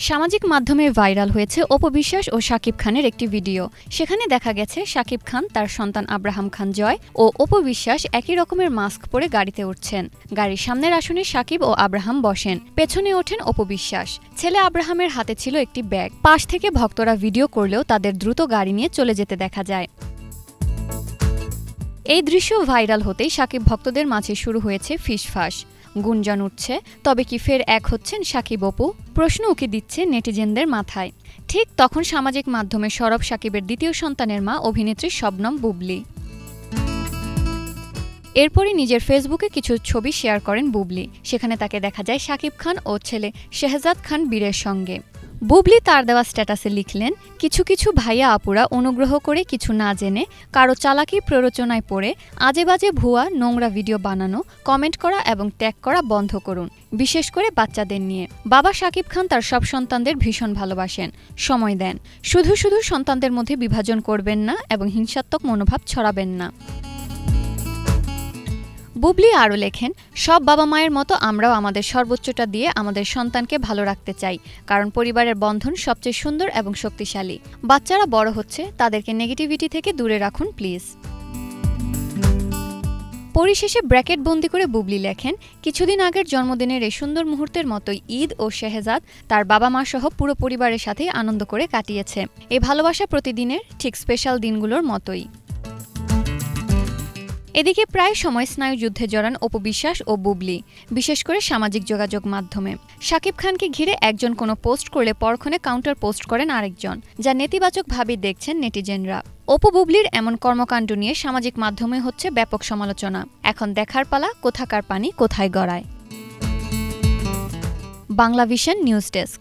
সামাজিক মাধ্যমে ভাইরাল হয়েছে অপু বিশ্বাস ও শাকিব খানের একটি ভিডিও। সেখানে দেখা গেছে শাকিব খান, তার সন্তান আব্রাহাম খান জয় ও অপু বিশ্বাস একই রকমের মাস্ক পরে গাড়িতে উঠছেন। গাড়ির সামনের আসনে শাকিব ও আব্রাহাম বসেন, পেছনে ওঠেন অপু বিশ্বাস। ছেলে আব্রাহামের হাতে ছিল একটি ব্যাগ। পাশ থেকে ভক্তরা ভিডিও করলেও তাদের দ্রুত গাড়ি নিয়ে চলে যেতে দেখা যায়। এই দৃশ্য ভাইরাল হতেই শাকিব ভক্তদের মাঝে শুরু হয়েছে ফিসফাস। গুঞ্জন উঠছে, তবে কি ফের এক হচ্ছেন শাকিব অপু? প্রশ্ন উকি দিচ্ছে নেটিজেনদের মাথায়। ঠিক তখন সামাজিক মাধ্যমে সরব শাকিবের দ্বিতীয় সন্তানের মা অভিনেত্রী শবনম বুবলি। এরপরই নিজের ফেসবুকে কিছু ছবি শেয়ার করেন বুবলি। সেখানে তাকে দেখা যায় শাকিব খান ও ছেলে শেহজাদ খান বীরের সঙ্গে। বুবলি তার দেওয়া স্ট্যাটাসে লিখলেন, কিছু কিছু ভাইয়া আপুরা অনুগ্রহ করে কিছু না জেনে কারো চালাকি প্ররোচনায় পড়ে আজেবাজে ভুয়া নোংরা ভিডিও বানানো, কমেন্ট করা এবং ট্যাগ করা বন্ধ করুন, বিশেষ করে বাচ্চাদের নিয়ে। বাবা শাকিব খান তার সব সন্তানদের ভীষণ ভালোবাসেন, সময় দেন। শুধু শুধু সন্তানদের মধ্যে বিভাজন করবেন না এবং হিংসাত্মক মনোভাব ছড়াবেন না। বুবলি আরও লেখেন, সব বাবা মায়ের মতো আমরাও আমাদের সর্বোচ্চটা দিয়ে আমাদের সন্তানকে ভালো রাখতে চাই, কারণ পরিবারের বন্ধন সবচেয়ে সুন্দর এবং শক্তিশালী। বাচ্চারা বড় হচ্ছে, তাদেরকে নেগেটিভিটি থেকে দূরে রাখুন প্লিজ। পরিশেষে ব্র্যাকেট বন্দি করে বুবলি লেখেন, কিছুদিন আগের জন্মদিনের এই সুন্দর মুহূর্তের মতোই ঈদ ও শেহজাদ তার বাবা মা সহ পুরো পরিবারের সাথেই আনন্দ করে কাটিয়েছে। এই ভালোবাসা প্রতিদিনের ঠিক স্পেশাল দিনগুলোর মতোই। এদিকে প্রায় সময় স্নায়ুযুদ্ধে জড়ান অপু বিশ্বাস ও বুবলি, বিশেষ করে সামাজিক যোগাযোগ মাধ্যমে। শাকিব খানকে ঘিরে একজন কোনো পোস্ট করলে পরক্ষণে কাউন্টার পোস্ট করেন আরেকজন, যা নেতিবাচকভাবে দেখছেন নেটিজেনরা। অপু বুবলির এমন কর্মকাণ্ড নিয়ে সামাজিক মাধ্যমে হচ্ছে ব্যাপক সমালোচনা। এখন দেখার পালা কোথাকার পানি কোথায় গড়ায়। Banglavision news desk.